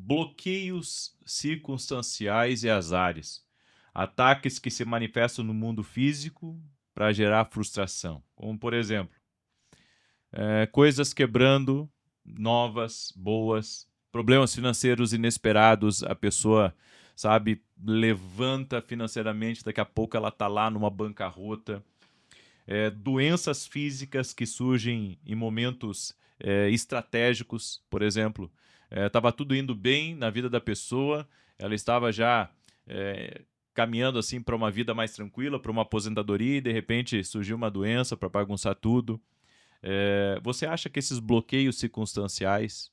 bloqueios circunstanciais e azares, ataques que se manifestam no mundo físico para gerar frustração, como por exemplo, coisas quebrando, novas, boas, problemas financeiros inesperados, a pessoa, sabe, levanta financeiramente, daqui a pouco ela está lá numa bancarrota, doenças físicas que surgem em momentos estratégicos, por exemplo. Estava tudo indo bem na vida da pessoa, ela estava já caminhando assim para uma vida mais tranquila, para uma aposentadoria, e de repente surgiu uma doença para bagunçar tudo. Você acha que esses bloqueios circunstanciais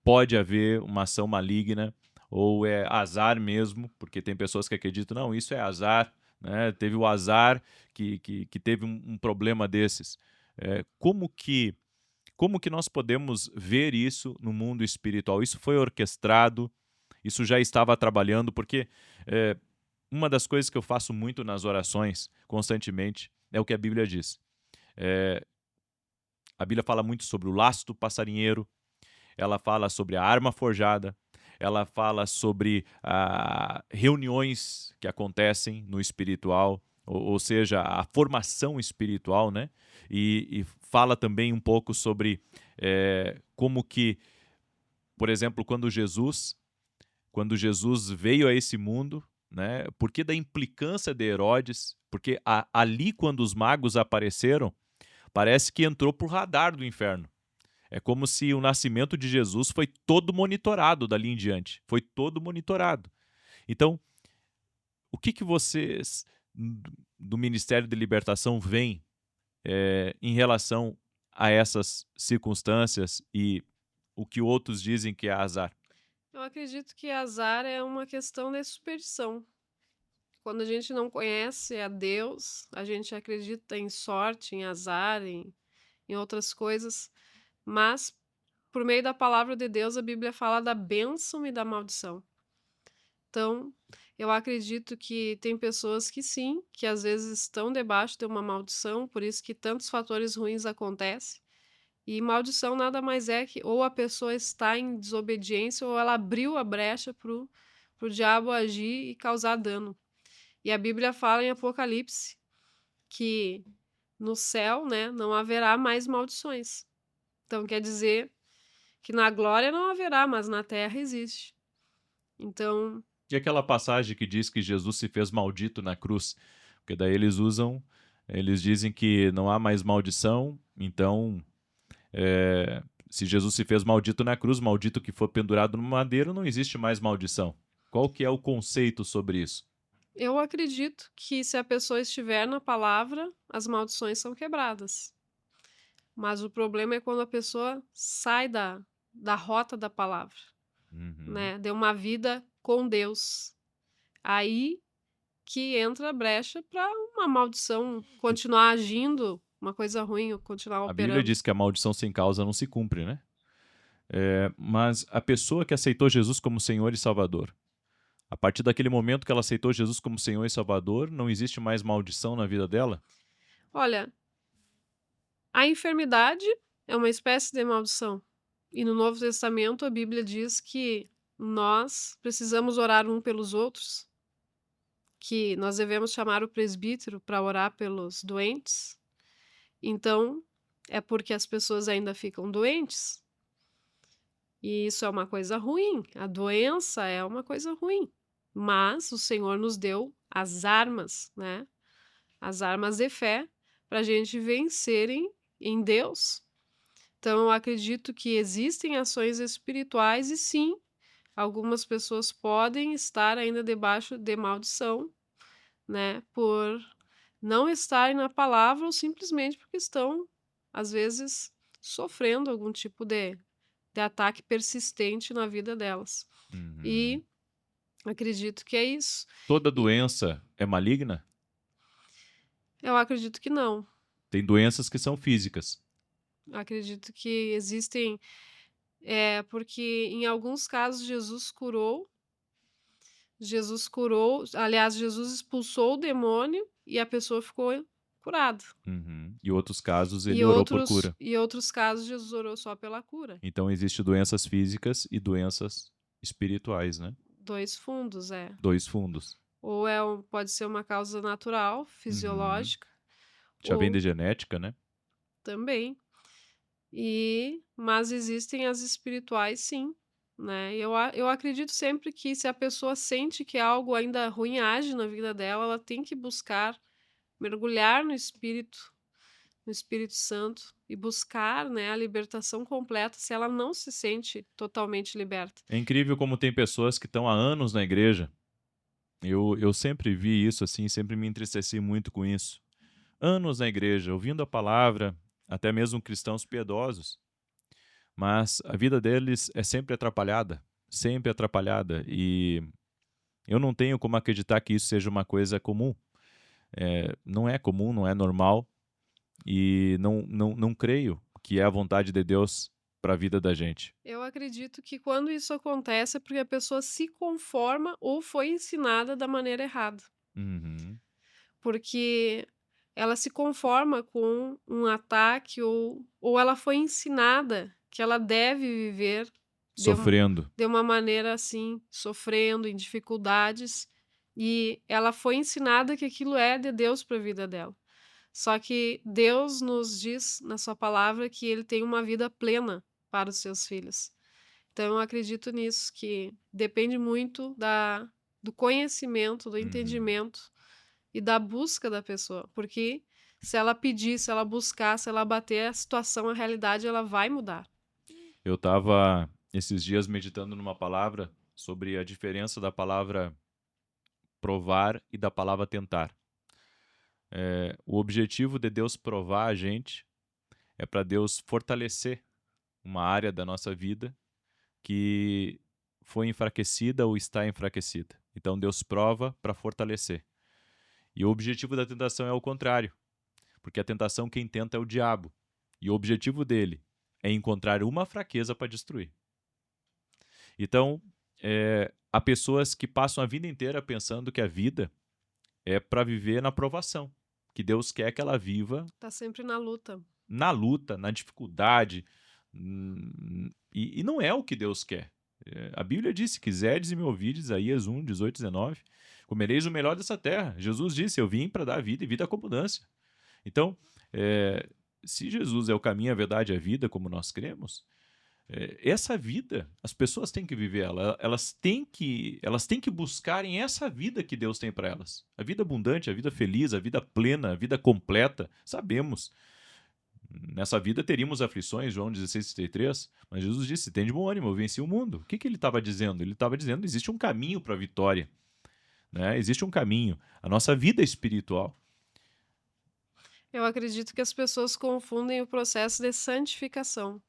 pode haver uma ação maligna ou é azar mesmo, porque tem pessoas que acreditam, não, isso é azar, né? Teve o azar que teve um problema desses. Como que nós podemos ver isso no mundo espiritual? Isso foi orquestrado, isso já estava trabalhando, porque uma das coisas que eu faço muito nas orações, constantemente, é o que a Bíblia diz. A Bíblia fala muito sobre o laço do passarinheiro, ela fala sobre a arma forjada, ela fala sobre reuniões que acontecem no espiritual, ou seja, a formação espiritual, né? E fala também um pouco sobre como que, por exemplo, quando Jesus veio a esse mundo, né? Porque da implicância de Herodes, porque ali quando os magos apareceram, parece que entrou por radar do inferno. É como se o nascimento de Jesus foi todo monitorado dali em diante. Foi todo monitorado. Então, o que vocês do Ministério de Libertação veem em relação a essas circunstâncias e o que outros dizem que é azar? Eu acredito que azar é uma questão de superstição. Quando a gente não conhece a Deus, a gente acredita em sorte, em azar, em outras coisas, mas por meio da palavra de Deus, a Bíblia fala da bênção e da maldição. Então, eu acredito que tem pessoas que sim, que às vezes estão debaixo de uma maldição, por isso que tantos fatores ruins acontecem. E maldição nada mais é que ou a pessoa está em desobediência ou ela abriu a brecha pro diabo agir e causar dano. E a Bíblia fala em Apocalipse que no céu, né, não haverá mais maldições. Então quer dizer que na glória não haverá, mas na terra existe. Então, E aquela passagem que diz que Jesus se fez maldito na cruz? Porque daí eles dizem que não há mais maldição, então se Jesus se fez maldito na cruz, maldito que for pendurado no madeiro, não existe mais maldição. Qual que é o conceito sobre isso? eu acredito que se a pessoa estiver na palavra, as maldições são quebradas. Mas o problema é quando a pessoa sai da rota da palavra, Uhum. né, de uma vida com Deus. Aí que entra a brecha para uma maldição continuar agindo, uma coisa ruim continuar A Bíblia operando. diz que a maldição sem causa não se cumpre, né? Mas a pessoa que aceitou Jesus como Senhor e Salvador, a partir daquele momento que ela aceitou Jesus como Senhor e Salvador, não existe mais maldição na vida dela? Olha, a enfermidade é uma espécie de maldição. E no Novo Testamento a Bíblia diz que nós precisamos orar um pelos outros, que nós devemos chamar o presbítero para orar pelos doentes. Então, é porque as pessoas ainda ficam doentes, e isso é uma coisa ruim, a doença é uma coisa ruim. Mas o Senhor nos deu as armas, né, as armas de fé para a gente vencer em Deus. Então eu acredito que existem ações espirituais e sim, algumas pessoas podem estar ainda debaixo de maldição, né, por não estarem na palavra ou simplesmente porque estão, às vezes, sofrendo algum tipo de ataque persistente na vida delas. Uhum. E acredito que é isso. Toda E doença é maligna? eu acredito que não. Tem doenças que são físicas. Acredito que existem, porque em alguns casos Jesus curou, aliás, Jesus expulsou o demônio e a pessoa ficou curado. Uhum. E outros casos ele E orou por outros cura. e outros casos Jesus orou só pela cura. Então existe doenças físicas e doenças espirituais, né? 2 fundos, é. Dois fundos. Ou pode ser uma causa natural, Uhum. fisiológica, Já vem de ou genética, né? também. Mas existem as espirituais sim, né. Eu acredito sempre que se a pessoa sente que algo ainda ruim age na vida dela, ela tem que buscar mergulhar no Espírito Santo e buscar, né, a libertação completa se ela não se sente totalmente liberta. É incrível como tem pessoas que estão há anos na igreja. Eu sempre vi isso assim, sempre me entristeci muito com isso. Anos na igreja, ouvindo a palavra, até mesmo cristãos piedosos, mas a vida deles é sempre atrapalhada, e eu não tenho como acreditar que isso seja uma coisa comum. Não é comum, não é normal, e não creio que é a vontade de Deus para a vida da gente. Eu acredito que quando isso acontece é porque a pessoa se conforma ou foi ensinada da maneira errada. Uhum. Porque ela se conforma com um ataque ou ela foi ensinada que ela deve viver de um Sofrendo. de uma maneira, assim, sofrendo, em dificuldades, e ela foi ensinada que aquilo é de Deus para a vida dela. Só que Deus nos diz na sua palavra que ele tem uma vida plena para os seus filhos. Então eu acredito nisso, que depende muito do conhecimento, do Uhum. entendimento e da busca da pessoa, porque se ela pedir, se ela buscar, se ela bater a situação, a realidade, ela vai mudar. Eu estava esses dias meditando numa palavra sobre a diferença da palavra provar e da palavra tentar. O objetivo de Deus provar a gente é para Deus fortalecer uma área da nossa vida que foi enfraquecida ou está enfraquecida. Então Deus prova para fortalecer. E o objetivo da tentação é o contrário, porque a tentação quem tenta é o diabo. E o objetivo dele é encontrar uma fraqueza para destruir. Então, há pessoas que passam a vida inteira pensando que a vida é para viver na provação, que Deus quer que ela viva Tá sempre na luta. na luta, na dificuldade, e não é o que Deus quer. A Bíblia diz: se quiserdes e me ouvides, Isaías 1, 18, 19, comereis o melhor dessa terra. Jesus disse: eu vim para dar vida e vida com abundância. Então, se Jesus é o caminho, a verdade e a vida, como nós cremos, essa vida, as pessoas têm que viver ela, elas têm que buscarem essa vida que Deus tem para elas. A vida abundante, a vida feliz, a vida plena, a vida completa. Sabemos, nessa vida teríamos aflições, João 16,33, mas Jesus disse: tem de bom ânimo, eu venci o mundo. O que ele estava dizendo? Ele estava dizendo: existe um caminho para a vitória, né? Existe um caminho. A nossa vida é espiritual. Eu acredito que as pessoas confundem o processo de santificação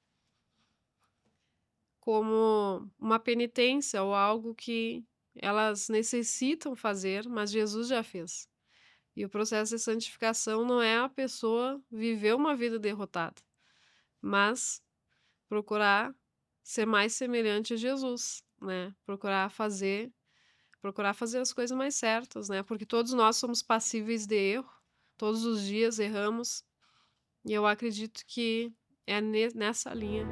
como uma penitência ou algo que elas necessitam fazer, mas Jesus já fez. E o processo de santificação não é a pessoa viver uma vida derrotada, mas procurar ser mais semelhante a Jesus, né? Procurar fazer as coisas mais certas, né? Porque todos nós somos passíveis de erro, todos os dias erramos, e eu acredito que é nessa linha.